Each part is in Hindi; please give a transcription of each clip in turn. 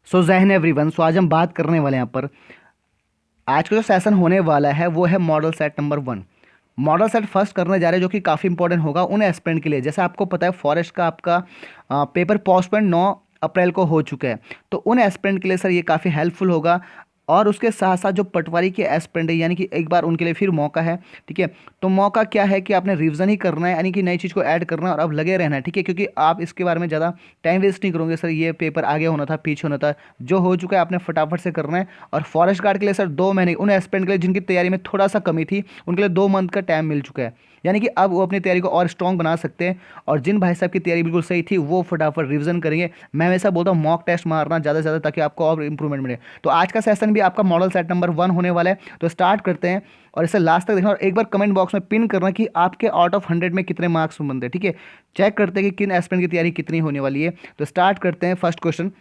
सो जहन एवरीवन, सो आज हम बात करने वाले हैं यहाँ पर। आज का जो सेशन होने वाला है वो है model set number 1। Model set first करने जा रहे हैं जो कि काफ़ी इंपॉर्टेंट होगा उन एस्पिरेंट के लिए। जैसे आपको पता है फॉरेस्ट का आपका पेपर पोस्टपोन 9 अप्रैल को हो चुका है, तो उन एस्पिरेंट के लिए सर ये काफ़ी हेल्पफुल होगा। और उसके साथ साथ जो पटवारी के एस्पिरेंट है यानी कि एक बार उनके लिए फिर मौका है। ठीक है, तो मौका क्या है कि आपने रिवीजन ही करना है, यानी कि नई चीज़ को ऐड करना है और अब लगे रहना है। ठीक है, क्योंकि आप इसके बारे में ज़्यादा टाइम वेस्ट नहीं करोगे सर, ये पेपर आगे होना था पीछे होना था, जो हो चुका है आपने फटाफट से करना है। और फॉरेस्ट गार्ड के लिए सर 2 महीने, उन एस्पिरेंट के लिए जिनकी तैयारी में थोड़ा सा कमी थी उनके लिए 2 मंथ का टाइम मिल चुका है, यानी कि अब वो अपनी तैयारी को और स्ट्रॉन्ग बना सकते हैं। और जिन भाई साहब की तैयारी बिल्कुल सही थी वो फटाफट रिवीजन करेंगे। मैं हमेशा बोलता हूँ मॉक टेस्ट मारना ज़्यादा से ज़्यादा, ताकि आपको और इंप्रूवमेंट मिले। तो आज का सेशन भी आपका मॉडल सेट नंबर 1 होने वाला है, तो स्टार्ट करते हैं। और इसे लास्ट तक देखना और एक बार कमेंट बॉक्स में पिन करना कि आपके आउट ऑफ 100 में कितने मार्क्स बनते हैं। ठीक है, चेक करते हैं कि किन एस्पिरेंट की तैयारी कितनी होने वाली है। तो स्टार्ट करते हैं फर्स्ट क्वेश्चन।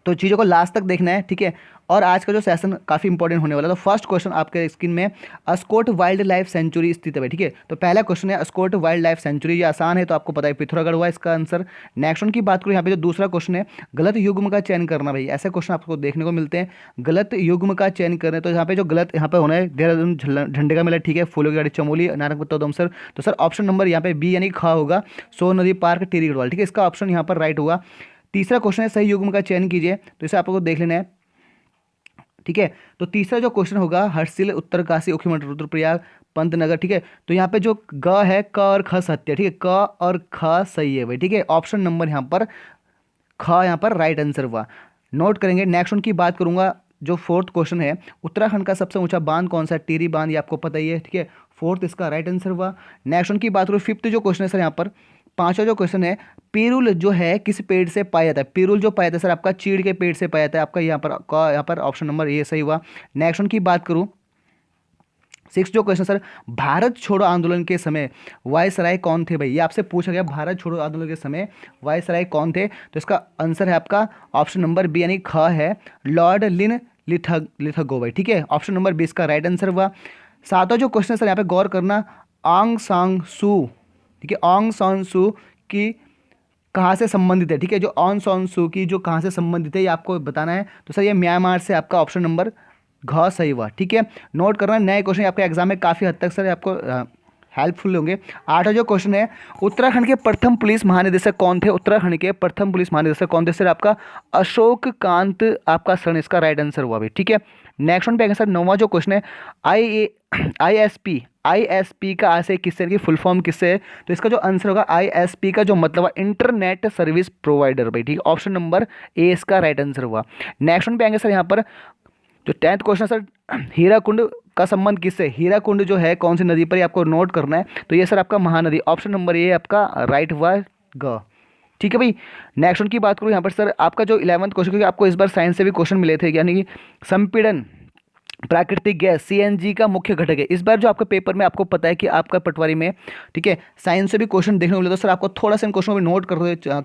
तो चीज़ों को लास्ट तक देखना है। ठीक है, और आज का जो सेशन काफ़ी इंपॉर्टेंट होने वाला है। तो फर्स्ट क्वेश्चन आपके स्क्रीन में, अस्कोट वाइल्ड लाइफ सेंचुरी स्थित है। ठीक है, तो पहला क्वेश्चन है अस्कोट वाइल्ड लाइफ सेंचुरी। ये आसान है, तो आपको पता है पिथौरागढ़ हुआ इसका आंसर। नेक्स्ट वन की बात करूँ यहाँ पे जो दूसरा क्वेश्चन है, गलत युग्म का चयन करना। भाई ऐसे क्वेश्चन आपको देखने को मिलते हैं, गलत युग्म का चयन करना। तो यहाँ पे जो गलत यहाँ पे होना है, देहरादून झंडे का मेला। ठीक है, फूलों की गाड़ी चमोली नारंगपत्ता उधमसर। तो सर ऑप्शन नंबर यहाँ पे बी यानी ख होगा, सोन नदी पार्क टिहरी गढ़वाल। ठीक है, इसका ऑप्शन यहाँ पर राइट होगा। तीसरा क्वेश्चन है सही युग्म का चयन कीजिए, तो इसे आपको देख लेना है। ठीक है, तो तीसरा जो क्वेश्चन होगा, हर्षिल उत्तरकाशी उखीमठ रुद्रप्रयाग पंतनगर। ठीक है, तो यहाँ पे जो ग है क और ख सत्य है। ठीक है, क और ख सही है भाई। ठीक है, ऑप्शन नंबर यहाँ पर ख यहाँ पर राइट आंसर हुआ, नोट करेंगे। नेक्स्ट उनकी बात करूंगा, जो फोर्थ क्वेश्चन है, उत्तराखंड का सबसे ऊंचा बांध कौन सा है? टिहरी बांध, ये आपको पता ही है। ठीक है, फोर्थ इसका राइट आंसर हुआ। नेक्स्ट उनकी बात करूँ, फिफ्थ जो क्वेश्चन है सर यहाँ पर, पांचवा जो क्वेश्चन है, पिरुल जो है किस पेड़ से पाया जाता है? पिरुल जो पाया जाता है सर आपका चीड़ के पेड़ से पाया जाता है। आपका यहाँ पर ऑप्शन नंबर ए सही हुआ। नेक्स्ट उनकी बात करूँ, सिक्स जो क्वेश्चन सर, भारत छोड़ो आंदोलन के समय वायसराय कौन थे? भाई ये आपसे पूछा गया, भारत छोड़ो आंदोलन के समय वायसराय कौन थे? तो इसका आंसर है आपका ऑप्शन नंबर बी यानी ख है, लॉर्ड लिन लिथगो भाई। ठीक है, ऑप्शन नंबर बी इसका राइट आंसर हुआ। सातवां जो क्वेश्चन है सर यहाँ पे गौर करना, आंग सांग सू। ठीक है, आंग सांग सू की कहाँ से संबंधित है? ठीक है, जो आंग सांग सू की जो कहाँ से संबंधित है ये आपको बताना है। तो सर ये म्यांमार से, आपका ऑप्शन नंबर घ सही हुआ। ठीक है, नोट करना, नए क्वेश्चन आपके एग्जाम में काफ़ी हद तक सर आपको हेल्पफुल होंगे। आठवां जो क्वेश्चन है, उत्तराखंड के प्रथम पुलिस महानिदेशक कौन थे? उत्तराखंड के प्रथम पुलिस महानिदेशक कौन थे? सर आपका अशोक कांत आपका सर, इसका राइट आंसर हुआ भाई। ठीक है, नेक्स्ट वन पे आएंगे सर, नौवां जो क्वेश्चन है, आई एस पी का ऐसे किससे की फुल फॉर्म किससे है? तो इसका जो आंसर होगा, ISP का जो मतलब है इंटरनेट सर्विस प्रोवाइडर भाई। ठीक है, ऑप्शन नंबर ए इसका राइट आंसर हुआ। नेक्स्ट वन पे आएंगे सर यहाँ पर, जो 10th क्वेश्चन सर, हीराकुंड का संबंध किससे? हीराकुंड जो है कौन सी नदी पर, ये आपको नोट करना है। तो ये सर आपका महानदी, ऑप्शन नंबर ए आपका राइट हुआ ग। ठीक है भाई, नेक्स्ट उनकी बात करूँ यहाँ पर सर, आपका जो 11th क्वेश्चन, क्योंकि आपको इस बार साइंस से भी क्वेश्चन मिले थे, यानी कि संपीड़न प्राकृतिक गैस CNG का मुख्य घटक है। इस बार जो आपके पेपर में आपको पता है कि आपका पटवारी में, ठीक है, साइंस से भी क्वेश्चन देखने को मिले, तो सर आपको थोड़ा सा इन क्वेश्चनों को नोट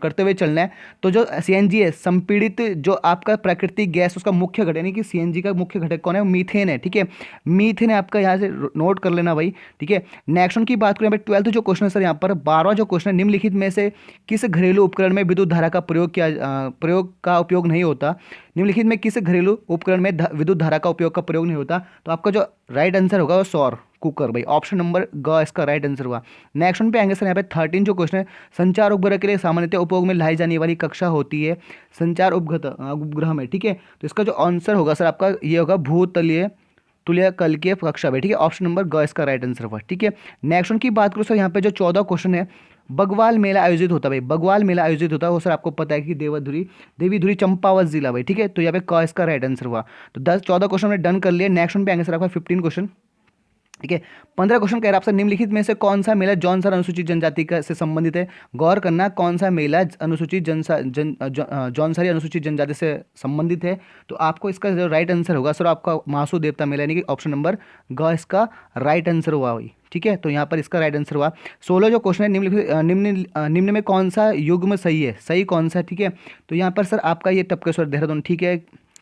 करते हुए चलना है। तो जो CNG है, संपीड़ित जो आपका प्राकृतिक गैस, उसका मुख्य घटक, यानी कि CNG का मुख्य घटक कौन है? मीथेन है। ठीक है, मीथेन है आपका, यहाँ से नोट कर लेना भाई। ठीक है, नेक्स्ट की बात करें, 12th जो क्वेश्चन है सर यहाँ पर, 12वां जो क्वेश्चन है, निम्नलिखित में से किस घरेलू उपकरण में विद्युत धारा का प्रयोग का उपयोग नहीं होता? निम्नलिखित में किस घरेलू उपकरण में विद्युत धारा का प्रयोग नहीं होता? तो आपका जो राइट आंसर होगा वो सौर कुकर भाई, ऑप्शन नंबर ग इसका राइट आंसर हुआ। नेक्स्ट वन पे आएंगे सर यहाँ पे 13 जो क्वेश्चन है, संचार उपग्रह के लिए सामान्यतः उपयोग में लाई जाने वाली कक्षा होती है संचार उपग्रह में। ठीक है, तो इसका जो आंसर होगा सर आपका ये होगा भूतलीय तुल्यकल्कीय कक्षा भाई। ठीक है, ऑप्शन नंबर ग इसका राइट आंसर हुआ। ठीक है, नेक्स्ट वन की बात करूँ सर, यहाँ पे जो 14 क्वेश्चन है, बगवाल मेला आयोजित होता है भाई, बगवाल मेला आयोजित होता है वो सर आपको पता है कि देवीधुरी चंपावत जिला भाई। ठीक है, तो यहाँ पे क इसका राइट आंसर हुआ। तो 14 क्वेश्चन हमने डन कर लिए। नेक्स्ट वन पे आएंगे सर आपका 15 क्वेश्चन। ठीक है, 15 क्वेश्चन कह रहा है आपसे, निम्नलिखित में से कौन सा मेला जौनसार अनुसूचित जनजाति का से संबंधित है? गौर करना, कौन सा मेला अनुसूचित जौनसारी अनुसूचित जनजाति से संबंधित है? तो आपको इसका जो राइट आंसर होगा सर आपका महासू देवता मेला, यानी कि ऑप्शन नंबर ग इसका राइट आंसर हुआ भाई। ठीक है, तो यहाँ पर इसका राइट आंसर हुआ। 16 जो क्वेश्चन है, निम्न में कौन सा युग्म सही है? सही कौन सा? ठीक है, तो यहाँ पर सर आपका ये टपकेश्वर देहरादून, ठीक है,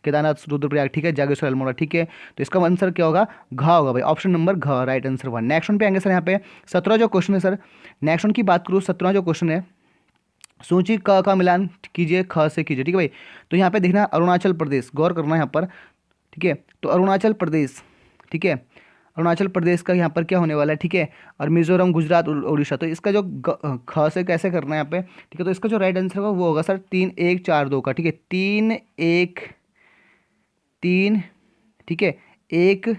केदारनाथ रुद्रप्रयाग, ठीक है, जागेश्वर अल्मोड़ा। ठीक है, तो इसका आंसर क्या होगा? घ होगा भाई, ऑप्शन नंबर घ राइट आंसर हुआ। नेक्स्ट वन पे आएंगे सर यहाँ पे 17 जो क्वेश्चन है सर, नेक्स्ट वन की बात करूँ, 17 जो क्वेश्चन है, सूची क का मिलान कीजिए ख से कीजिए, ठीक है भाई। तो यहाँ पे देखना अरुणाचल प्रदेश, गौर करना है यहाँ पर, ठीक है। तो अरुणाचल प्रदेश, ठीक है, अरुणाचल प्रदेश का यहाँ पर क्या होने वाला है, ठीक है। और मिजोरम, गुजरात, उड़ीसा, तो इसका जो ख से कैसे करना है यहाँ पे, ठीक है। तो इसका जो राइट आंसर होगा वो होगा सर 3 1 4 2 का, ठीक है। 3 1 3, ठीक है, 1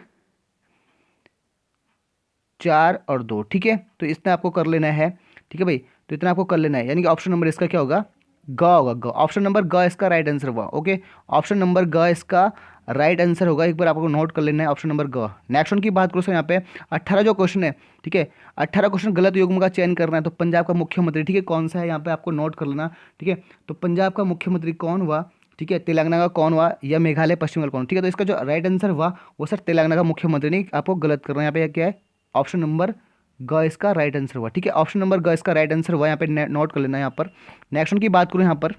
4 और 2, ठीक है। तो इतना आपको कर लेना है, ठीक है भाई। तो इतना आपको कर लेना है, यानी कि ऑप्शन नंबर इसका क्या होगा, ग होगा, ग। ऑप्शन नंबर ग इसका राइट आंसर होगा, ओके। ऑप्शन नंबर ग इसका राइट आंसर होगा, एक बार आपको नोट कर लेना है, ऑप्शन नंबर ग। नेक्स्ट वन की बात करो सर, यहाँ पे 18 जो क्वेश्चन है, ठीक है, 18 क्वेश्चन गलत युग्म का चयन करना है। तो पंजाब का मुख्यमंत्री, ठीक है, कौन सा है यहाँ पे आपको नोट कर लेना, ठीक है। तो पंजाब का मुख्यमंत्री कौन हुआ, ठीक है, तेलंगाना का कौन हुआ, या मेघालय पश्चिम बंगाल कौन, ठीक है। तो इसका जो राइट आंसर हुआ वो सर तेलंगाना का मुख्यमंत्री, नहीं, आपको गलत करना है यहाँ पे, क्या है, ऑप्शन नंबर ग इसका राइट आंसर हुआ, ठीक है। ऑप्शन नंबर ग इसका राइट आंसर हुआ, यहाँ पे नोट कर लेना है यहाँ पर। नेक्स्ट वन की बात करूँ यहाँ पर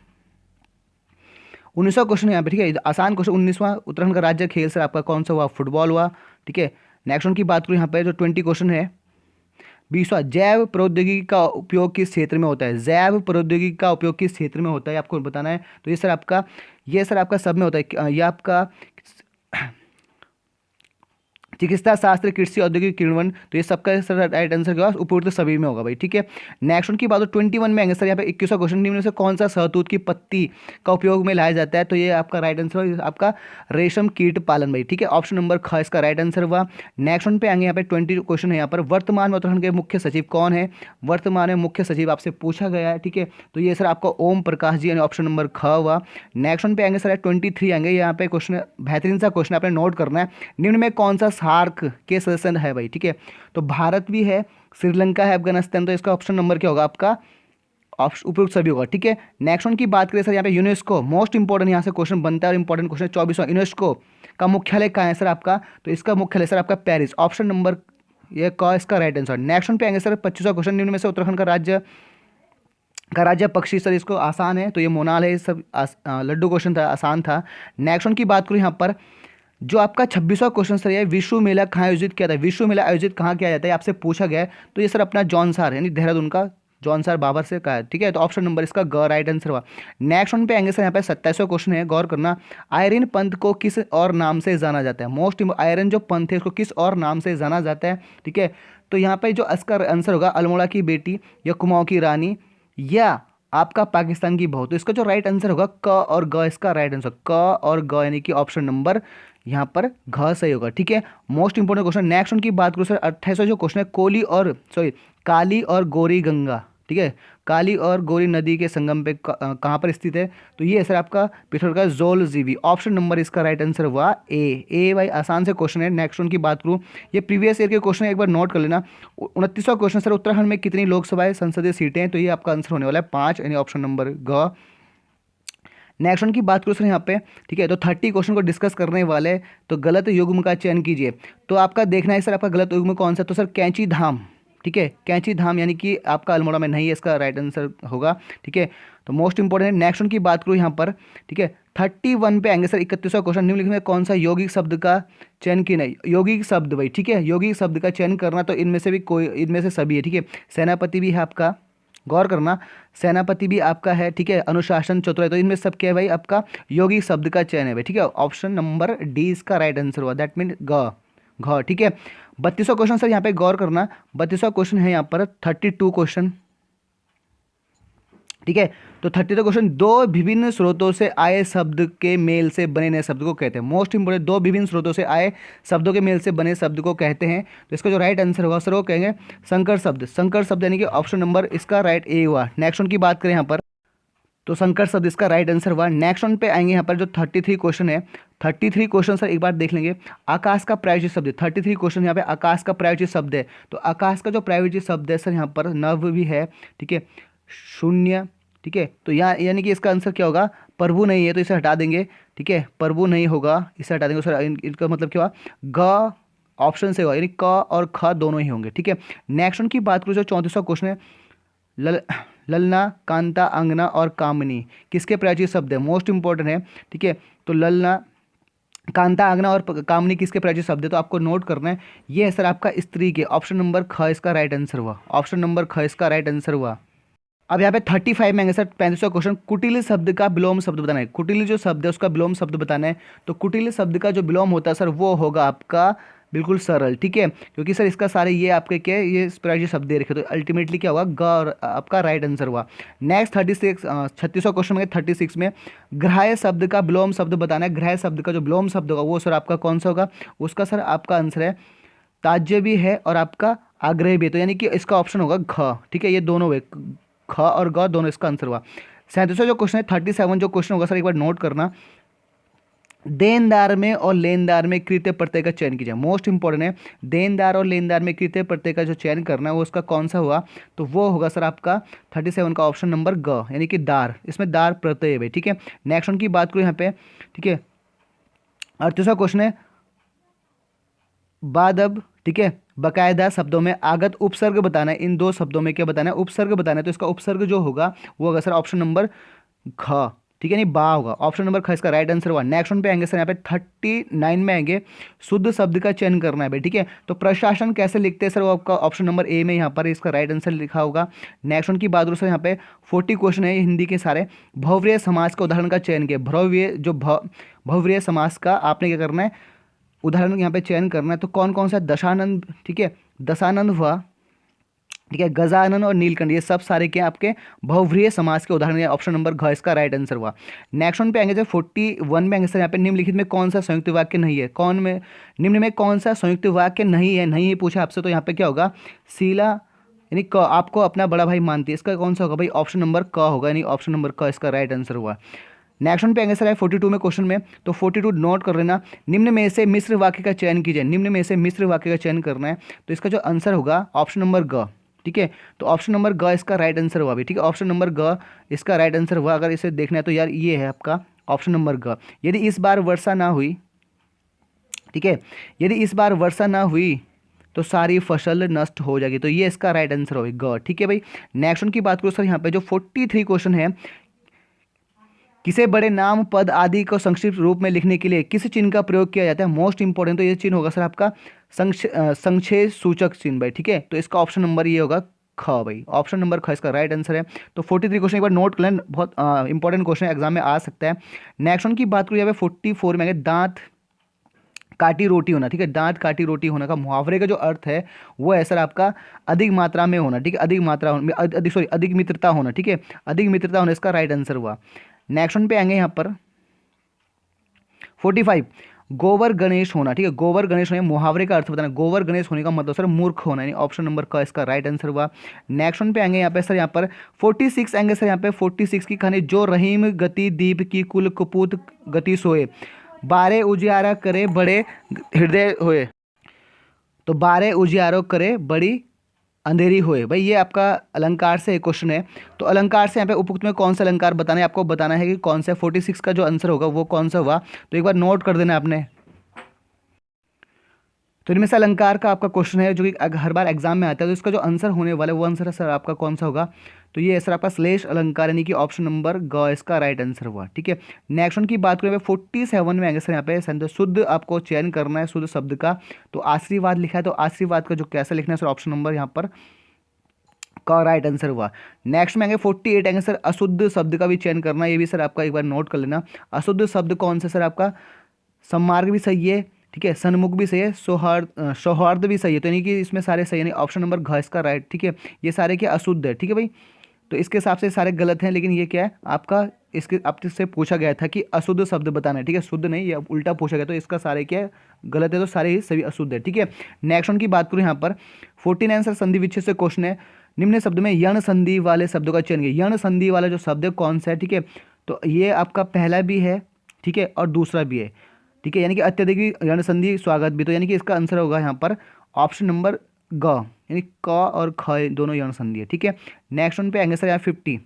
19वां क्वेश्चन यहाँ पे, ठीक है, आसान क्वेश्चन। 19वां उत्तराखंड का राज्य खेल सर आपका कौन सा हुआ, फुटबॉल हुआ, ठीक है। नेक्स्ट वन की बात करूँ यहाँ पे जो 20 क्वेश्चन है, 20वां जैव प्रौद्योगिकी का उपयोग किस क्षेत्र में होता है, जैव प्रौद्योगिकी का उपयोग किस क्षेत्र में होता है आपको बताना है। तो ये सर आपका सब में होता है, ये आपका चिकित्सा शास्त्र, कृषि, औद्योगिक, किण्वन, तो ये सबका सर राइट आंसर क्या होगा, उपयुक्त सभी में होगा भाई, ठीक है। नेक्स्ट उनकी बात 21 में आएंगे सर, यहाँ पे 21वां क्वेश्चन, निम्न में से कौन सा शहतूत की पत्ती का उपयोग में लाया जाता है। तो ये आपका राइट आंसर होगा आपका रेशम कीट पालन भाई, ठीक है। ऑप्शन नंबर ख इसका राइट आंसर हुआ। नेक्स्ट वन पे आएंगे, यहाँ पे 20 क्वेश्चन है यहाँ पर, वर्तमान में उत्तराखंड के मुख्य सचिव कौन है, वर्तमान में मुख्य सचिव आपसे पूछा गया है, ठीक है। तो ये सर आपका ओम प्रकाश जी, यानी ऑप्शन नंबर ख हुआ। नेक्स्ट वन पे आएंगे सर 23 आएंगे, यहाँ पे क्वेश्चन बेहतरीन सा क्वेश्चन आपने नोट करना है, निम्न में कौन सा सार्क के सदस्य है भाई, ठीक है। तो भारत भी है, श्रीलंका है, अफगानिस्तान, तो इसका ऑप्शन नंबर क्या होगा आपका, उपयुक्त सभी होगा, ठीक है। नेक्स्ट वन की बात करें सर, यहाँ पे यूनेस्को, मोस्ट इंपॉर्टेंट यहाँ से क्वेश्चन बनता है, और इंपॉर्टेंट क्वेश्चन 24वां, यूनेस्को का मुख्यालय कहाँ है सर आपका। तो इसका मुख्यालय सर आपका पेरिस, ऑप्शन नंबर ये क इसका राइट आंसर। नेक्स्ट वन पे आएंगे सर 25वां क्वेश्चन, निम्न में से उत्तराखंड का राज्य पक्षी सर, इसको आसान है, तो ये मोनाल है, सब लड्डू क्वेश्चन था, आसान था। नेक्स्ट वन की बात करूँ यहाँ पर जो आपका 26वां क्वेश्चन सर, ये विश्व मेला कहाँ आयोजित किया था, विश्व मेला आयोजित कहाँ किया जाता है आपसे पूछा गया है। तो ये सर अपना जौनसार यानी देहरादून का जौनसार बाबर से कहा है, ठीक है। तो ऑप्शन नंबर इसका ग राइट आंसर हुआ। नेक्स्ट वन पे आएंगे सर, यहाँ पे 27वां क्वेश्चन है, गौर करना, आयरन पंथ को किस और नाम से जाना जाता है, मोस्ट आयरन जो पंथ है उसको किस और नाम से जाना जाता है, ठीक है। तो यहाँ पे जो इसका आंसर होगा अल्मोड़ा की बेटी, या कुमाऊं की रानी, या आपका पाकिस्तान की बहू। तो इसका जो राइट आंसर होगा क और ग, इसका राइट आंसर क और ग, यानी कि ऑप्शन नंबर यहाँ पर घ सही होगा, ठीक है। Most important question. नेक्स्ट उनकी बात करूँ सर 28वां जो क्वेश्चन है, काली और गोरी गंगा, ठीक है, काली और गोरी नदी के संगम पे कहाँ पर स्थित है। तो ये है सर आपका पिथौरागढ़ का जोलजीबी, ऑप्शन नंबर इसका राइट आंसर हुआ ए भाई, आसान से क्वेश्चन है। नेक्स्ट उनकी बात करूँ, ये प्रीवियस ईयर के क्वेश्चन एक बार नोट कर लेना। 29वां क्वेश्चन सर, उत्तराखंड में कितनी लोकसभा संसदीय सीटें हैं। तो ये आपका आंसर होने वाला है 5, यानी ऑप्शन नंबर ग। नेक्स्ट वन की बात करूँ सर यहाँ पे, ठीक है, तो 30 क्वेश्चन को डिस्कस करने वाले, तो गलत युग्म का चयन कीजिए। तो आपका देखना है सर आपका गलत युग्म कौन सा, तो सर कैंची धाम, ठीक है, कैंची धाम, यानी कि आपका अल्मोड़ा में नहीं है, इसका राइट आंसर होगा, ठीक है। तो मोस्ट इंपॉर्टेंट है। नेक्स्ट वन की बात करूँ यहाँ पर, ठीक है, 31 पे आएंगे सर, 31वां क्वेश्चन, निम्नलिखित में कौन सा यौगिक शब्द का चयन की नहीं, यौगिक शब्द भाई, ठीक है, यौगिक शब्द का चयन करना, तो इनमें से भी कोई, इनमें से सभी है, ठीक है। सेनापति भी है आपका, गौर करना, सेनापति भी आपका है, ठीक है, अनुशासन, चतुराई, तो इनमें सब क्या है भाई आपका यौगिक शब्द का चयन है भाई, ठीक है। ऑप्शन नंबर डी इसका राइट आंसर हुआ, दैट मीन घ, ठीक है। 32वां क्वेश्चन सर यहाँ पे गौर करना, 32वां क्वेश्चन है यहाँ पर 32 क्वेश्चन, ठीक है। तो 32 क्वेश्चन, दो विभिन्न स्रोतों से आए शब्द के मेल से बने नए शब्द को कहते हैं, मोस्ट इंपोर्टेंट, दो विभिन्न स्रोतों से आए शब्दों के मेल से बने शब्द को कहते हैं। तो इसका जो राइट आंसर होगा सर वो कहेंगे संकर शब्द, संकर शब्द, यानी कि ऑप्शन नंबर इसका राइट ए हुआ। नेक्स्ट वन की बात करें यहाँ पर, तो संकर शब्द इसका राइट आंसर हुआ। नेक्स्ट वन पे आएंगे यहाँ पर जो 33 क्वेश्चन है, 33 क्वेश्चन सर एक बार देख लेंगे। आकाश का प्रायोजित शब्द, 33 क्वेश्चन यहाँ पे आकाश का प्रायोजित शब्द है। तो आकाश का जो प्रायोजित शब्द है सर यहाँ पर नव भी है, ठीक है, शून्य, ठीक है। तो यहाँ यानी कि इसका आंसर क्या होगा, प्रभु नहीं है, तो इसे हटा देंगे, ठीक है, प्रभु नहीं होगा, इसे हटा देंगे सर। इनका मतलब क्या हुआ, ग ऑप्शन से होगा, यानी क और ख दोनों ही होंगे, ठीक है। नेक्स्ट उनकी बात करूँ जो 34वां क्वेश्चन है, ललना, कांता, अंगना और कामनी किसके प्रायोजित शब्द है, मोस्ट इंपॉर्टेंट है, ठीक है। तो ललना, कांता, अंगना और कामनी किसके प्रायोजित शब्द है, तो आपको नोट करना है, ये है सर आपका स्त्री के, ऑप्शन नंबर ख इसका राइट आंसर हुआ, ऑप्शन नंबर ख इसका राइट आंसर हुआ। अब यहाँ पे 35 में आएंगे सर 35वां क्वेश्चन, कुटिल शब्द का विलोम शब्द बताना है। कुटिल जो शब्द है उसका विलोम शब्द बताना है। तो कुटिल शब्द का जो विलोम होता है सर वो होगा आपका बिल्कुल सरल, ठीक है, क्योंकि सर इसका सारे ये आपके क्या है, ये स्प्राइट शब्द दे रखे, तो अल्टीमेटली क्या होगा ग, और आपका राइट आंसर हुआ। नेक्स्ट 36 36वां क्वेश्चन में 36 में ग्राह्य शब्द का विलोम शब्द बताना है। ग्राह्य शब्द का जो विलोम शब्द होगा वो सर आपका कौन सा होगा, उसका सर आपका आंसर है ताज्य भी है और आपका आग्रह भी है, तो यानी कि इसका ऑप्शन होगा घ, ठीक है, ये दोनों हुए ख और ग दोनों, इसका आंसर हुआ। 37वां जो क्वेश्चन है 37 जो क्वेश्चन होगा सर एक बार नोट करना, देनदार में और लेनदार में कृत्य प्रत्यय का चयन कीजिए। मोस्ट इंपॉर्टेंट है, देनदार और लेनदार में कृत्य प्रत्यय का जो चयन करना है वो उसका कौन सा हुआ, तो वो होगा सर आपका 37 का ऑप्शन नंबर ग, यानी कि दार, इसमें दार प्रत्यय है, ठीक है। नेक्स्ट उनकी बात करूँ यहाँ पे, ठीक है, 38वां क्वेश्चन है बादब, ठीक है, बकायदा शब्दों में आगत उपसर्ग बताना है। इन दो शब्दों में क्या बताना है, उपसर्ग बताना है, तो इसका उपसर्ग जो होगा वो होगा सर ऑप्शन नंबर ख, ठीक है, नहीं बा होगा, ऑप्शन नंबर ख इसका राइट आंसर हुआ। नेक्स्ट वन पे आएंगे सर यहाँ पे 39 में आएंगे, शुद्ध शब्द का चयन करना है भाई, ठीक है, तो प्रशासन कैसे लिखते हैं सर, वो आपका ऑप्शन नंबर ए में यहाँ पर इसका राइट आंसर लिखा होगा। नेक्स्ट वन की बात करूँ सर यहाँ पे 40 क्वेश्चन है हिंदी के सारे, भव्य समाज का उदाहरण का चयन किया। भव्य जो भव्य समाज का आपने क्या करना है, उदाहरण यहाँ पे चयन करना है, तो कौन कौन सा, दशानंद, ठीक है, दशानंद हुआ, ठीक है, गजानन और नीलकंठ, ये सब सारे क्या आपके बहुव्रीहि समाज के उदाहरण है, ऑप्शन नंबर घ इसका राइट आंसर हुआ। नेक्स्ट वन पे आएंगे जब 41 में आएंगे सर यहाँ पे निम्नलिखित में कौन सा संयुक्त वाक्य नहीं है, कौन में निम्न में कौन सा संयुक्त वाक्य नहीं है, नहीं पूछा आपसे, तो यहाँ पे क्या होगा, शीला यानी क आपको अपना बड़ा भाई मानती है, इसका कौन सा होगा भाई, ऑप्शन नंबर क होगा, यानी ऑप्शन नंबर क इसका राइट आंसर हुआ। नेक्स्ट वन पे आएंगे सर 42 में क्वेश्चन में, तो 42 नोट कर लेना, निम्न में से मिश्र वाक्य का चयन कीजिए। निम्न में से मिश्र वाक्य का चयन करना है, तो इसका जो आंसर होगा ऑप्शन नंबर ग, ठीक है, तो ऑप्शन नंबर ग इसका राइट आंसर हुआ भी, ठीक है, ऑप्शन नंबर ग इसका राइट आंसर हुआ। अगर इसे देखना है तो यार ये है आपका ऑप्शन नंबर ग। यदि इस बार वर्षा ना हुई, ठीक है, यदि इस बार वर्षा ना हुई तो सारी फसल नष्ट हो जाएगी, तो ये इसका राइट आंसर होगा ग, ठीक है भाई। नेक्स्ट उनकी बात करो सर यहाँ पे जो 43 क्वेश्चन है, किसे बड़े नाम पद आदि को संक्षिप्त रूप में लिखने के लिए किस चिन्ह का प्रयोग किया जाता है, मोस्ट इंपॉर्टेंट, तो ये चिन्ह होगा सर आपका संक्षेप सूचक चिन्ह भाई, ठीक है, तो इसका ऑप्शन नंबर ये होगा ख भाई, ऑप्शन नंबर ख इसका राइट आंसर है। तो 43 क्वेश्चन एक बार नोट कर लें, बहुत इंपॉर्टेंट क्वेश्चन एग्जाम में आ सकता है। नेक्स्ट वन की बात करूँ यहाँ पे 44 में आगे दांत काटी रोटी होना, ठीक है, दांत काटी रोटी होना का मुहावरे का जो अर्थ है वो है सर आपका अधिक मात्रा में होना, ठीक है, अधिक मात्रा अधिक सॉरी अधिक मित्रता होना, ठीक है, अधिक मित्रता होना इसका राइट आंसर हुआ। नेक्स्ट वन पे आएंगे यहाँ पर 45 गोबर गणेश होना, ठीक है, गोबर गणेश होने मुहावरे का अर्थ बताना, गोबर गणेश होने का मतलब सर मूर्ख होना, यानी ऑप्शन नंबर का इसका राइट आंसर हुआ। नेक्स्ट वन पे आएंगे यहाँ पे सर यहाँ पर 46 आएंगे सर यहाँ पे 46 की कहानी, जो रहीम गति दीप की कुल कुपूत गति सोए, बारे उजियारा करे बड़े हृदय होए, तो बारे उजियारो करे बड़ी अंधेरी होए, भाई ये आपका अलंकार से एक क्वेश्चन है, तो अलंकार से यहाँ पे उपयुक्त में कौन सा अलंकार बताना है, आपको बताना है कि कौन सा 46 का जो आंसर होगा वो कौन सा हुआ, तो एक बार नोट कर देना आपने। तो इनमें से अलंकार का आपका क्वेश्चन है जो कि हर बार एग्जाम में आता है, तो इसका जो आंसर होने वाला है वो आंसर है सर आपका कौन सा होगा, तो ये सर आपका श्लेष अलंकार, यानी कि ऑप्शन नंबर ग इसका राइट आंसर हुआ, ठीक है। नेक्स्ट वन की बात करें 47 में आएंगे सर यहाँ पे शुद्ध आपको चयन करना है शुद्ध शब्द का, तो आशीर्वाद लिखा है, तो आशीर्वाद का जो कैसे लिखना है सर ऑप्शन नंबर यहाँ पर का राइट आंसर हुआ। नेक्स्ट में आएंगे 48 आएंगे सर अशुद्ध शब्द का भी चयन करना, ये भी सर आपका एक बार नोट कर लेना। अशुद्ध शब्द कौन सा सर आपका, सम्मार्ग भी सही है, ठीक है, सन्मुख भी सही है, सौहार्द भी सही है, तो यानी कि इसमें सारे सही, यानी ऑप्शन नंबर घ इसका राइट, ठीक है, ये सारे क्या अशुद्ध है, ठीक है भाई, तो इसके हिसाब से सारे गलत हैं, लेकिन ये क्या है आपका इसके आपसे पूछा गया था कि अशुद्ध शब्द बताना है, ठीक है, शुद्ध नहीं, ये उल्टा पूछा गया, तो इसका सारे क्या है गलत है, तो सारे ही सभी अशुद्ध है, ठीक है। नेक्स्ट वन की बात करूँ यहाँ पर 49 सर संधि विच्छेद से क्वेश्चन है, निम्न शब्द में यण संधि वाले शब्दों का चयन किया। यण संधि वाला जो शब्द है कौन सा है, ठीक है, तो ये आपका पहला भी है, ठीक है, और दूसरा भी है, ठीक है, यानी कि अत्यधिक यण संधि स्वागत भी, तो यानी कि इसका आंसर होगा यहाँ पर ऑप्शन नंबर ग, यानी क और ख दोनों यण संधि है, ठीक है। नेक्स्ट वन पे आएंगे सर यहाँ 50,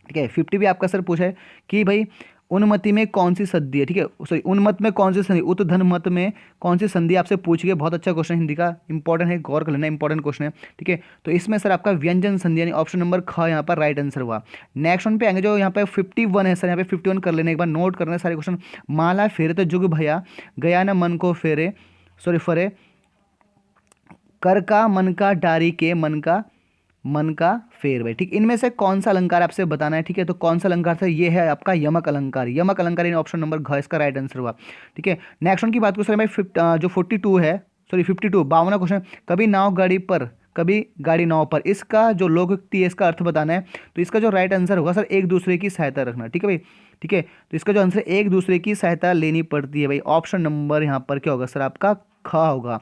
ठीक है, 50 भी आपका सर पूछा है कि भाई उन्मति में कौन सी संधि है, ठीक है, सॉरी उन्मत में कौन सी संधि, उत धन मत में कौन सी संधि आपसे पूछ गई, बहुत अच्छा क्वेश्चन हिंदी का, इंपॉर्टेंट है, गौर कर लेना, इंपॉर्टेंट क्वेश्चन है, ठीक है, तो इसमें सर आपका व्यंजन संधि, यानी ऑप्शन नंबर ख यहाँ पर राइट आंसर हुआ। नेक्स्ट वन पे आएंगे जो यहाँ पे 51 है सर, यहाँ पे 51 कर लेना, एक बार नोट करना है सारे क्वेश्चन। माला फेरे तो जुग भैया गया ना मन को फेरे, सॉरी फरे, कर का मन का डारी के मन का मन का फेर भाई। ठीक, इनमें से कौन सा अलंकार आपसे बताना है। ठीक है, तो कौन सा अलंकार था, ये है आपका यमक अलंकार। यमक अलंकार इन ऑप्शन नंबर घ इसका राइट आंसर हुआ। ठीक है, नेक्स्ट वन की बात करूँ सर भाई, जो 42 है, सॉरी 52 52वां क्वेश्चन, कभी नाव गाड़ी पर, कभी गाड़ी नाव पर, इसका जो लोकोक्ति है इसका अर्थ बताना है। तो इसका जो राइट आंसर होगा सर एक दूसरे की सहायता रखना। ठीक है भाई, ठीक है, तो इसका जो आंसर एक दूसरे की सहायता लेनी पड़ती है भाई। ऑप्शन नंबर यहाँ पर क्या होगा सर आपका ख होगा।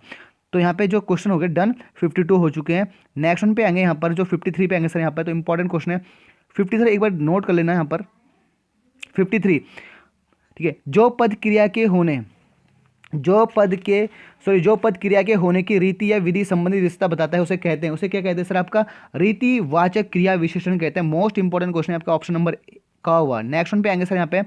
तो यहाँ पे जो क्वेश्चन हो गए डन, 52 हो चुके हैं। नेक्स्ट वन पे आएंगे यहाँ पर जो 53 पे आएंगे सर यहाँ पर। तो इंपॉर्टेंट क्वेश्चन है 53, एक बार नोट कर लेना यहाँ पर 53। ठीक है, जो पद क्रिया के होने, जो पद के सॉरी जो पद क्रिया के होने की रीति या विधि संबंधी रिश्ता बताता है उसे कहते हैं, उसे क्या कहते हैं सर आपका रीतिवाचक क्रिया विशेषण कहते हैं। मोस्ट इंपॉर्टेंट क्वेश्चन है आपका ऑप्शन नंबर का हुआ। नेक्स्ट वन पे आएंगे सर यहाँ पे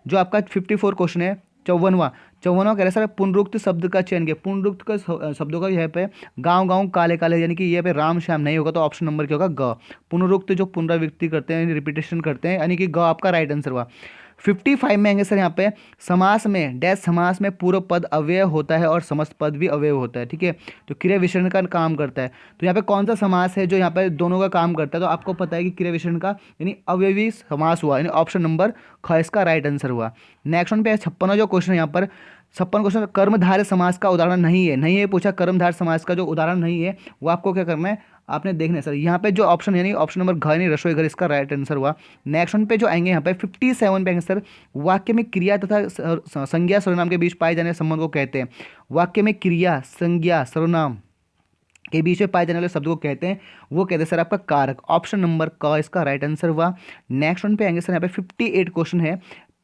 जो आपका 54 क्वेश्चन है, 54वां कह रहे हैं सर पुनरुक्त शब्द का चयन किया। पुनरुक्त का शब्दों का यहाँ पे गांव गांव काले काले, यानी कि ये पे राम श्याम नहीं होगा, तो ऑप्शन नंबर क्या होगा ग। पुनरुक्त जो पुनरावृत्ति करते हैं, रिपीटेशन करते हैं, यानी कि ग आपका राइट आंसर हुआ। 55 में आएंगे सर यहाँ पे समास में डैश समास में पूर्व पद अव्यय होता है और समस्त पद भी अव्यय होता है। ठीक है, तो क्रिया विशेषण का काम करता है। तो यहाँ पे कौन सा समास है जो यहाँ पे दोनों का काम करता है, तो आपको पता है कि क्रिया विशेषण का यानी अव्ययी समास हुआ, यानी ऑप्शन नंबर ख इसका राइट आंसर हुआ। नेक्स्ट वन पे 56वां जो क्वेश्चन है यहाँ पर 56 क्वेश्चन, कर्मधारय समास का उदाहरण नहीं है, नहीं है पूछा, कर्मधारय समास का जो उदाहरण नहीं है वो आपको क्या करना है, आपने देखना है सर। यहाँ पे जो ऑप्शन यानी ऑप्शन नंबर घ यानी रसोई घर इसका राइट आंसर हुआ। नेक्स्ट वन पे जो आएंगे यहाँ पे 57 पे आएंगे सर वाक्य में क्रिया तथा संज्ञा सर्वनाम के बीच पाए जाने वाले संबंध को कहते हैं। वाक्य में क्रिया संज्ञा सर्वनाम के बीच में पाए जाने वाले शब्द को कहते हैं, वो कहते हैं सर आपका कारक। ऑप्शन नंबर क इसका राइट आंसर हुआ। नेक्स्ट वन पे आएंगे सर यहाँ पे 58 क्वेश्चन है,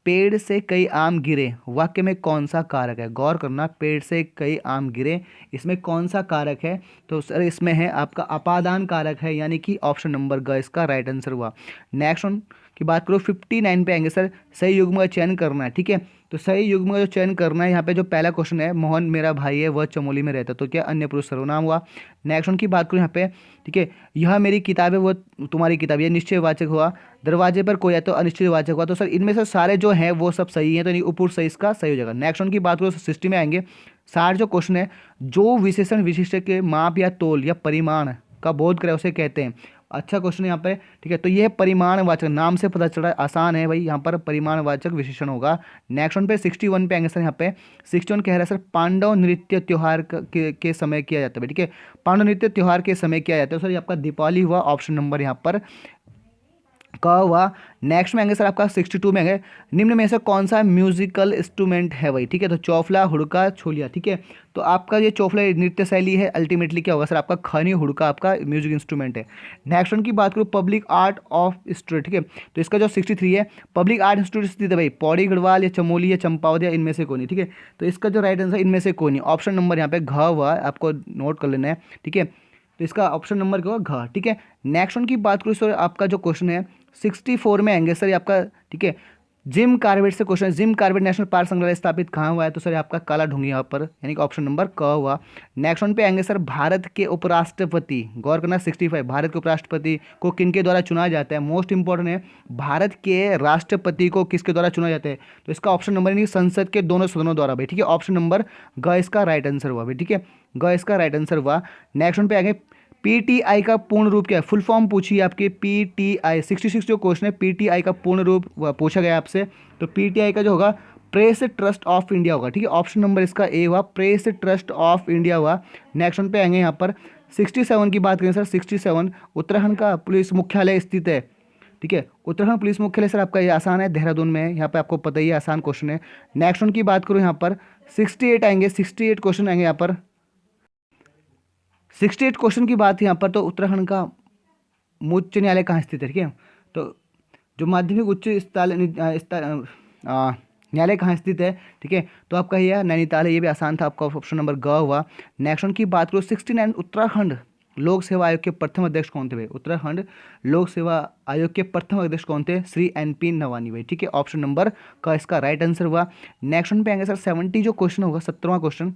पेड़ से कई आम गिरे वाक्य में कौन सा कारक है। गौर करना, पेड़ से कई आम गिरे, इसमें कौन सा कारक है, तो सर इसमें है आपका अपादान कारक है, यानी कि ऑप्शन नंबर ग इसका राइट आंसर हुआ। नेक्स्ट वन की बात करो 59 पे आएंगे सर सही युग्म का चयन करना है। ठीक है, तो सही युग्म का जो चयन करना है यहाँ पे जो पहला क्वेश्चन है मोहन मेरा भाई है वह चमोली में रहता, तो क्या अन्य पुरुष सर्वनाम हुआ। नेक्स्ट वन की बात करूँ यहाँ पे, ठीक है, यह मेरी किताब है वो तुम्हारी किताब, ये निश्चयवाचक हुआ। दरवाजे पर कोई है तो अनिश्चयवाचक हुआ। तो सर इनमें से सारे जो हैं वो सब सही हैं, तो यानी उपयुक्त सही इसका सही हो जाएगा। नेक्स्ट वन की बात करो 60 में आएंगे, 60 जो क्वेश्चन है जो विशेषण विशिष्ट के माप या तोल या परिमाण का बोध करे उसे कहते हैं। अच्छा क्वेश्चन यहाँ पे, ठीक है, तो ये परिमाणवाचक, नाम से पता चल रहा है, आसान है भाई, यहाँ पर परिमाणवाचक विशेषण होगा। नेक्स्ट वन पे 61 पे आएंगे सर यहाँ पे 61 कह रहा है सर पांडव नृत्य त्योहार के समय किया जाता है। ठीक है, पांडव नृत्य त्योहार के समय किया जाता है, सर ये आपका दीपावली हुआ। ऑप्शन नंबर यहाँ पर का हुआ। नेक्स्ट में आएंगे सर आपका 62 में आएंगे, निम्न में से कौन सा म्यूजिकल इंस्ट्रूमेंट है भाई। ठीक है, तो चौफला हुड़का छोलिया। ठीक है, तो आपका ये चौफला नृत्य शैली है, अल्टीमेटली क्या होगा सर आपका खनी हुड़का आपका म्यूजिक इंस्ट्रूमेंट है। नेक्स्ट वन की बात करूँ पब्लिक आर्ट ऑफ इंस्टीट्यूट। ठीक है, तो इसका जो 63 है पब्लिक आर्ट इंस्टीट्यूट स्थित है भाई पौड़ी गढ़वाल या चमोली या चंपावत या इनमें से कोई नहीं। ठीक है, तो इसका जो राइट आंसर इनमें से कोई नहीं, ऑप्शन नंबर यहाँ पे घ हुआ, आपको नोट कर लेना है। ठीक है, तो इसका ऑप्शन नंबर क्या होगा घ। ठीक है, नेक्स्ट वन की बात करूँ सर आपका जो क्वेश्चन है 64 में आएंगे सर ये आपका, ठीक है, जिम कार्बेट से क्वेश्चन है, जिम कार्बेट नेशनल पार्क संग्रहालय स्थापित कहाँ हुआ है, तो सर आपका काला ढूंगी यहाँ पर, यानी कि ऑप्शन नंबर क हुआ। नेक्स्ट वन पे आएंगे सर भारत के उपराष्ट्रपति, गौर करना 65, भारत के उपराष्ट्रपति को किनके द्वारा चुना जाता है। मोस्ट इंपॉर्टेंट है, भारत के राष्ट्रपति को किसके द्वारा चुना जाता है, तो इसका ऑप्शन नंबर यानी संसद के दोनों सदनों द्वारा भाई। ठीक है, ऑप्शन नंबर ग इसका राइट आंसर हुआ भाई। ठीक है, ग इसका राइट आंसर हुआ। नेक्स्ट वन पे आगे पीटीआई का पूर्ण रूप क्या है, फुल फॉर्म पूछिए आपके पीटीआई। 66 जो क्वेश्चन है पीटीआई का पूर्ण रूप पूछा गया आपसे, तो पीटीआई का जो होगा प्रेस ट्रस्ट ऑफ इंडिया होगा। ठीक है, ऑप्शन नंबर इसका ए हुआ, प्रेस ट्रस्ट ऑफ इंडिया हुआ। नेक्स्ट वन पे आएंगे यहाँ पर 67 की बात करें सर 67 उत्तराखंड का पुलिस मुख्यालय स्थित है। ठीक है, उत्तराखंड पुलिस मुख्यालय सर आपका ये आसान है, देहरादून में है, यहाँ पे आपको पता ही है, आसान क्वेश्चन है। नेक्स्ट वन की बात करूँ यहाँ पर 68 आएंगे, 68 क्वेश्चन आएंगे यहाँ पर 68 क्वेश्चन की बात यहाँ पर, तो उत्तराखंड का उच्च न्यायालय कहाँ स्थित है। ठीक है, तो जो माध्यमिक उच्च न्यायालय कहाँ स्थित है। ठीक है, तो आपका यह नैनीताल है, ये भी आसान था, आपका ऑप्शन नंबर ग हुआ। नेक्स्ट वन की बात करो 69 उत्तराखंड लोक सेवा आयोग के प्रथम अध्यक्ष कौन थे भाई, उत्तराखंड लोक सेवा आयोग के प्रथम अध्यक्ष कौन थे, श्री NP नवानी भाई। ठीक है, ऑप्शन नंबर का इसका राइट आंसर हुआ। नेक्स्ट वन पे आएंगे सर 70 जो क्वेश्चन होगा 17वां क्वेश्चन,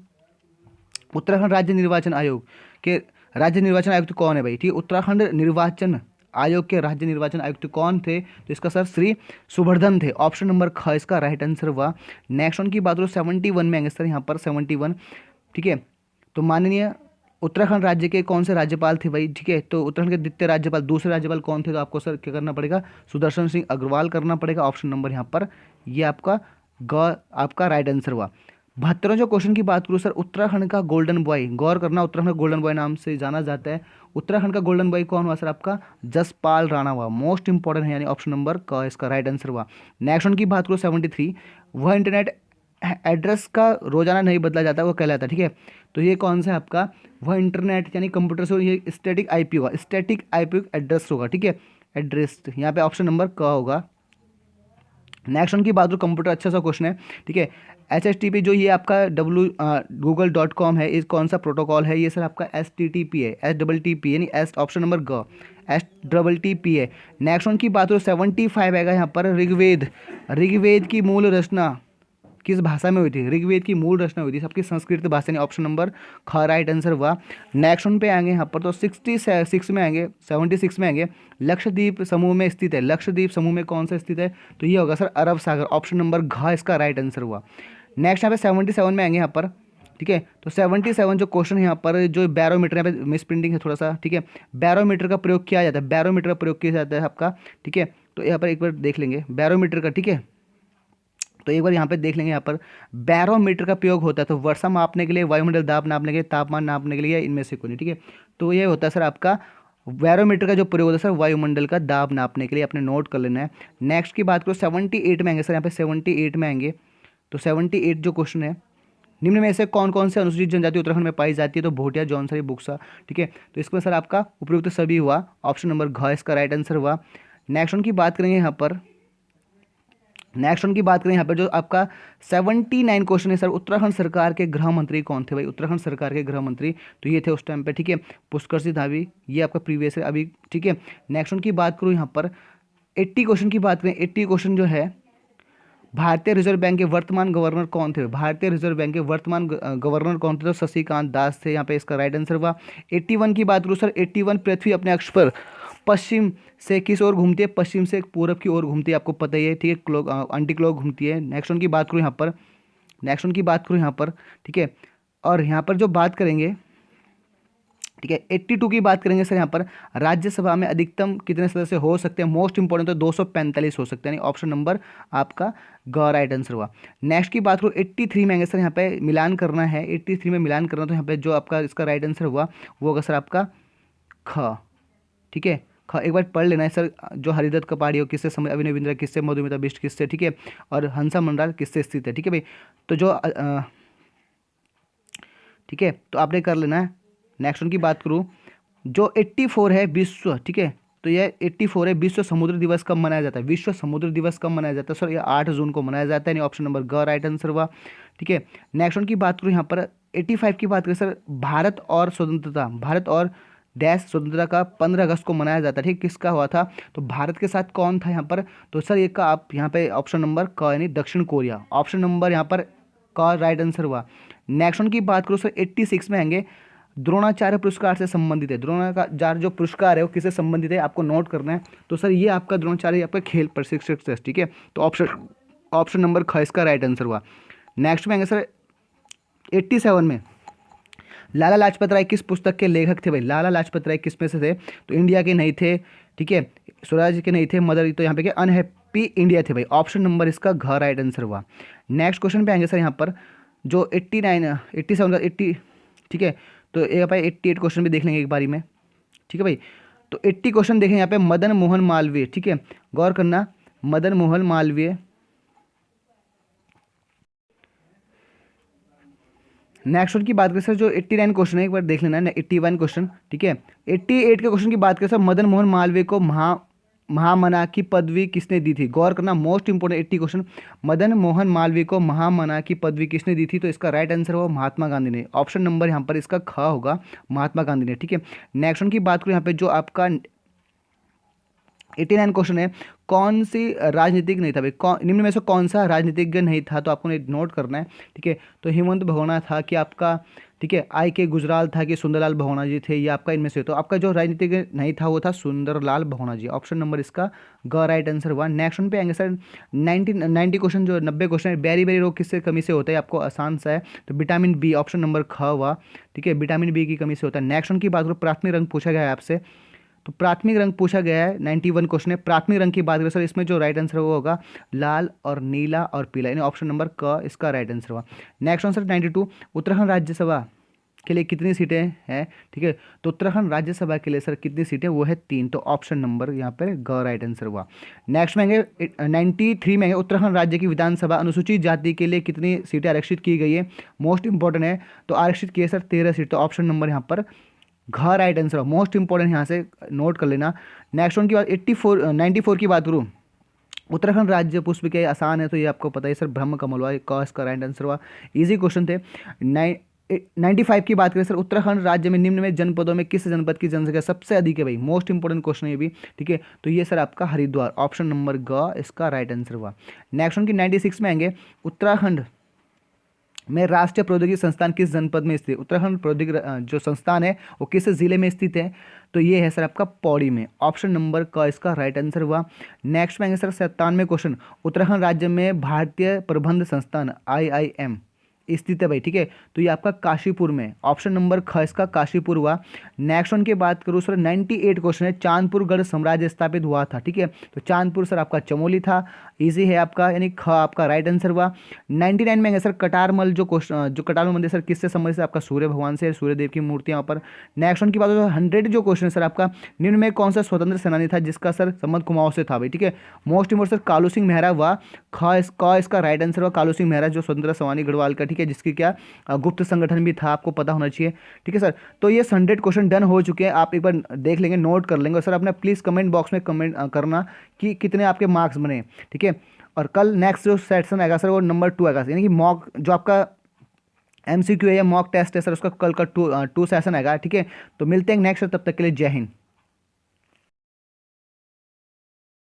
उत्तराखंड राज्य निर्वाचन आयोग के राज्य निर्वाचन आयुक्त कौन है भाई। ठीक है, उत्तराखंड निर्वाचन आयोग के राज्य निर्वाचन आयुक्त कौन थे, तो इसका सर श्री सुवर्धन थे। ऑप्शन नंबर ख इसका राइट आंसर हुआ। नेक्स्ट वन की बात करो 71 में आएंगे सर यहाँ पर 71। ठीक है, तो माननीय उत्तराखंड राज्य के कौन से राज्यपाल थे भाई, ठीक है। तो उत्तराखंड के द्वितीय राज्यपाल, दूसरे राज्यपाल कौन थे, तो आपको सर क्या करना पड़ेगा, सुदर्शन सिंह अग्रवाल करना पड़ेगा। ऑप्शन नंबर यहाँ पर ये आपका आपका राइट आंसर हुआ। 72 जो क्वेश्चन की बात करूँ सर, उत्तराखंड का गोल्डन बॉय, गौर करना, उत्तराखंड का गोल्डन बॉय नाम से जाना जाता है। उत्तराखंड का गोल्डन बॉय कौन हुआ सर, आपका जसपाल राणा हुआ। मोस्ट इंपॉर्टेंट है, यानी ऑप्शन नंबर का इसका राइट आंसर हुआ। नेक्स्ट वन की बात करूँ 73, वह इंटरनेट एड्रेस का रोजाना नहीं बदला जाता, वो कहलाता है, ठीक है। तो ये कौन सा है आपका, वह इंटरनेट यानी कंप्यूटर से, ये स्टैटिक आईपी होगा, स्टैटिक आईपी एड्रेस होगा, ठीक है। एड्रेस यहाँ पे ऑप्शन नंबर का होगा। नेक्स्ट वन की बात करूँ, कंप्यूटर अच्छा सा क्वेश्चन है, ठीक है। HTTP जो ये आपका google.com है, इस कौन सा प्रोटोकॉल है, ये सर आपका STTP है, STTP यानी एस, ऑप्शन नंबर ग, STTP है। नेक्स्ट वन की बात करूँ 75 आएगा यहाँ पर, ऋग्वेद, ऋग्वेद की मूल रचना किस भाषा में हुई थी, ऋग्वेद की मूल रचना हुई थी सबकी संस्कृत भाषा ने, ऑप्शन नंबर ख राइट आंसर हुआ। नेक्स्ट वन पे आएंगे यहाँ पर, तो 66 में आएंगे, 76 में आएंगे, लक्षद्वीप समूह में स्थित है, लक्षद्वीप समूह में कौन सा स्थित है, तो ये होगा सर अरब सागर, ऑप्शन नंबर घ इसका राइट आंसर हुआ। नेक्स्ट यहाँ पे 77 में आएंगे यहाँ पर, ठीक है। तो 77 जो क्वेश्चन है यहाँ पर, जो बैरोमीटर, यहाँ पे मिस प्रिंटिंग है थोड़ा सा, ठीक है। बैरोमीटर का प्रयोग किया जाता है, बैरोमीटर का प्रयोग किया जाता है आपका, ठीक है। तो यहाँ पर एक बार देख लेंगे बैरोमीटर का, ठीक है। तो एक बार यहाँ पे देख लेंगे, यहाँ पर बैरोमीटर का प्रयोग होता है तो वर्षा मापने के लिए, वायुमंडल दाब नापने के लिए, तापमान नापने के लिए, इनमें से कोई नहीं, ठीक है। तो ये होता है सर आपका बैरोमीटर का जो प्रयोग होता है सर, वायुमंडल का दाब नापने के लिए, अपने नोट कर लेना है। नेक्स्ट की बात करो 78 में आएंगे सर, यहाँ पे 78 में आएंगे। तो 78 जो क्वेश्चन है, निम्न में से कौन कौन से अनुसूचित जनजाति उत्तराखंड में पाई जाती है, तो भोटिया, जौनसारी, बुक्सा, ठीक है। तो इसमें सर आपका उपयुक्त सभी हुआ, ऑप्शन नंबर घ इसका राइट आंसर हुआ। नेक्स्ट वन की बात करेंगे यहाँ पर, नेक्स्ट वन की बात करें यहाँ पर, जो आपका 79 क्वेश्चन है सर, उत्तराखंड सरकार के गृह मंत्री कौन थे भाई, उत्तराखंड सरकार के गृह मंत्री, तो ये थे उस टाइम पे, ठीक है, पुष्कर सिंह धामी, ये आपका प्रीवियस है अभी, ठीक है। नेक्स्ट वन की बात करूँ यहाँ पर 80 क्वेश्चन की बात करें, 80 क्वेश्चन जो है, भारतीय रिजर्व बैंक के वर्तमान गवर्नर कौन थे, भारतीय रिजर्व बैंक के वर्तमान गवर्नर कौन थे, तो शशिकांत दास थे, यहाँ पे इसका राइट आंसर हुआ। 81 की बात करूँ सर, 81 पृथ्वी अपने अक्ष पर पश्चिम से किस ओर घूमती है, पश्चिम से पूरब की ओर घूमती है, आपको पता ही है, ठीक है, क्लॉक एंटी क्लॉक घूमती है। नेक्स्ट वन की बात करूँ यहाँ पर, नेक्स्ट वन की बात करूँ यहाँ पर, ठीक है। और यहाँ पर जो बात करेंगे, ठीक है, 82 की बात करेंगे सर, यहाँ पर राज्यसभा में अधिकतम कितने सदस्य हो सकते हैं, मोस्ट इंपॉर्टेंट तो 245 हो सकते हैं, ऑप्शन नंबर आपका ग राइट आंसर हुआ। नेक्स्ट की बात करूँ 83 में आएंगे सर, यहाँ पे मिलान करना है, 83 में मिलान करना, तो यहाँ पे जो आपका इसका राइट आंसर हुआ वो होगा सर आपका ख, ठीक है। ख एक बार पढ़ लेना है सर, जो हरिदत्त कपाड़ी हो किससे, अभिनव बिंद्रा किससे, मधुमिता बिष्ट किससे, ठीक है, और हंसा मंडल किससे स्थित है, ठीक है भाई। तो जो ठीक है, तो आपने कर लेना है। नेक्स्ट उनकी बात करूँ, जो 84 है विश्व, ठीक है, तो ये 84 है, विश्व समुद्र दिवस कब मनाया जाता है, विश्व समुद्र दिवस कब मनाया जाता है सर, ये 8 जून को मनाया जाता है, ऑप्शन नंबर ग राइट आंसर हुआ, ठीक है। नेक्स्ट उनकी बात करूँ यहाँ पर 85 की बात करें सर, भारत और स्वतंत्रता, भारत और डैश स्वतंत्रता का 15 अगस्त को मनाया जाता है, ठीक, किसका हुआ था, तो भारत के साथ कौन था यहाँ पर, तो सर ये का आप यहाँ पे ऑप्शन नंबर क यानी दक्षिण कोरिया, ऑप्शन नंबर यहाँ पर का राइट आंसर हुआ। नेक्स्ट वन की बात करूँ सर 86 में आएंगे, द्रोणाचार्य पुरस्कार से संबंधित है, द्रोणाचार्य जो पुरस्कार है वो किससे संबंधित है, आपको नोट करना है। तो सर ये आपका द्रोणाचार्य आपका खेल प्रशिक्षक से, ठीक है, तो ऑप्शन नंबर ख इसका राइट आंसर हुआ। नेक्स्ट में आएंगे सर 87 में, लाला लाजपत राय किस पुस्तक के लेखक थे भाई, लाला लाजपत राय किस में से थे, तो इंडिया के नहीं थे, ठीक है, स्वराज के नहीं थे, मदर, तो यहाँ पे क्या अनहैप्पी इंडिया थे भाई, ऑप्शन नंबर इसका घ राइट आंसर हुआ। नेक्स्ट क्वेश्चन पे आएंगे सर यहाँ पर, जो 89 87 का 80, ठीक है, तो यहाँ पे 88 क्वेश्चन भी देख लेंगे एक बारी में, ठीक है भाई। तो 80 क्वेश्चन देखें यहाँ पे, मदन मोहन मालवीय, ठीक है, गौर करना, मदन मोहन मालवीय। नेक्स्ट वन की बात करें सर, जो 89 क्वेश्चन है एक बार देख लेना, 81 क्वेश्चन, ठीक है। 88 के क्वेश्चन की बात करें सर, मदन मोहन मालवीय को महामना की पदवी किसने दी थी, गौर करना, most important 80 question, Madan Mohan Malviya को महामना की पदवी किसने दी थी, तो इसका राइट आंसर होगा महात्मा गांधी ने, ऑप्शन नंबर यहाँ पर इसका ख होगा, महात्मा गांधी ने, ठीक है। नेक्स्ट वन की बात करूँ यहाँ पे, जो आपका 89 क्वेश्चन है, कौन सी राजनीतिक नहीं था भाई, निम्न में से कौन सा राजनीतिज्ञ नहीं था, तो आपको नोट करना है, ठीक है। तो हेमंत भगोना था कि आपका, ठीक है, आई के गुजराल था कि सुंदरलाल बहुगुणा जी थे, ये आपका इनमें से। तो आपका जो राजनीतिक नहीं था वो था सुंदरलाल बहुगुणा जी। ऑप्शन नंबर इसका ग राइट आंसर हुआ। नेक्स्ट वन पे आएंगे सर, 90 क्वेश्चन, जो 90 क्वेश्चन है, बेरी बेरी रोग किससे कमी से होता है, आपको आसान सा है। तो विटामिन बी, ऑप्शन नंबर ख हुआ। ठीक है, विटामिन बी की कमी से होता है। नेक्स्ट वन की बात करो, प्राथमिक रंग पूछा गया है आपसे। तो प्राथमिक रंग पूछा गया है, 91 क्वेश्चन है। प्राथमिक रंग की बात करें सर, इसमें जो राइट आंसर वो होगा लाल और नीला और पीला, यानी ऑप्शन नंबर क इसका राइट आंसर हुआ। नेक्स्ट आंसर 92, उत्तराखंड राज्यसभा के लिए कितनी सीटें हैं। ठीक है, तो उत्तराखंड राज्यसभा के लिए सर कितनी सीटें, वो है 3। तो ऑप्शन नंबर यहाँ पर ग राइट आंसर हुआ। नेक्स्ट में आएंगे 93 में आएंगे, उत्तराखंड राज्य की विधानसभा अनुसूचित जाति के लिए कितनी सीटें आरक्षित की गई है। मोस्ट इंपॉर्टेंट है, तो आरक्षित की है सर 13 सीट। तो ऑप्शन नंबर यहाँ पर घ राइट आंसर हो। मोस्ट इंपॉर्टेंट यहाँ से नोट कर लेना। नेक्स्ट वन की बात 94 की बात करूँ, उत्तराखंड राज्य पुष्प के आसान है, तो ये आपको पता है सर, ब्रह्म कमल हुआ, क इसका राइट आंसर हुआ। इजी क्वेश्चन थे। 95 की बात करें सर, उत्तराखंड राज्य में निम्न में जनपदों में किस जनपद की जनसंख्या सबसे अधिक है भाई, मोस्ट इंपॉर्टेंट क्वेश्चन है ये भी। ठीक है, तो ये सर आपका हरिद्वार, ऑप्शन नंबर ग इसका राइट आंसर हुआ। नेक्स्ट वन की 96 में आएंगे, उत्तराखंड में राष्ट्रीय प्रौद्योगिकी संस्थान किस जनपद में स्थित है। उत्तराखंड प्रौद्योगिकी जो संस्थान है वो किस जिले में स्थित है, तो ये है सर आपका पौड़ी में, ऑप्शन नंबर क इसका राइट आंसर हुआ। नेक्स्ट में आएंगे सर 97 क्वेश्चन, उत्तराखंड राज्य में भारतीय प्रबंध संस्थान IIM स्थित है भाई। ठीक है, तो ये आपका काशीपुर में, ऑप्शन नंबर ख इसका काशीपुर हुआ। नेक्स्ट वन की बात करूँ सर, 98 क्वेश्चन है, चांदपुर गढ़ साम्राज्य स्थापित हुआ था। ठीक है, तो चांदपुर सर आपका चमोली था, इजी है आपका, यानी ख आपका राइट आंसर हुआ। 99 में है सर, कटारमल जो क्वेश्चन, जो कटारमल मंदिर सर किससे संबंधित है, आपका सूर्य भगवान से, सूर्य देव की मूर्ति यहाँ पर। नेक्स्ट वन की बात हो, 100 जो क्वेश्चन है सर आपका, निम्न में कौन सा स्वतंत्र सेनानी था जिसका सर संबंध कुमाऊं से था भाई। ठीक है, most important sir Kalu Singh Mehra हुआ, क इसका राइट आंसर हुआ। कालू सिंह मेहरा जो स्वतंत्र सेनानी गढ़वाल का, ठीक है, जिसकी क्या गुप्त संगठन भी था, आपको पता होना चाहिए। ठीक है सर, तो ये 100 क्वेश्चन डन हो चुके हैं, आप एक बार देख लेंगे, नोट कर लेंगे। और सर अपने प्लीज़ कमेंट बॉक्स में कमेंट करना कि कितने आपके मार्क्स बने। ठीक है, और कल नेक्स्ट जो सेशन आएगा सर वो नंबर 2 आएगा, यानी कि मॉक जो आपका MCQ है या मॉक टेस्ट है सर, उसका कल का 2 सेशन आएगा। ठीक है, तो मिलते हैं नेक्स्ट, तब तक के लिए जय हिंद।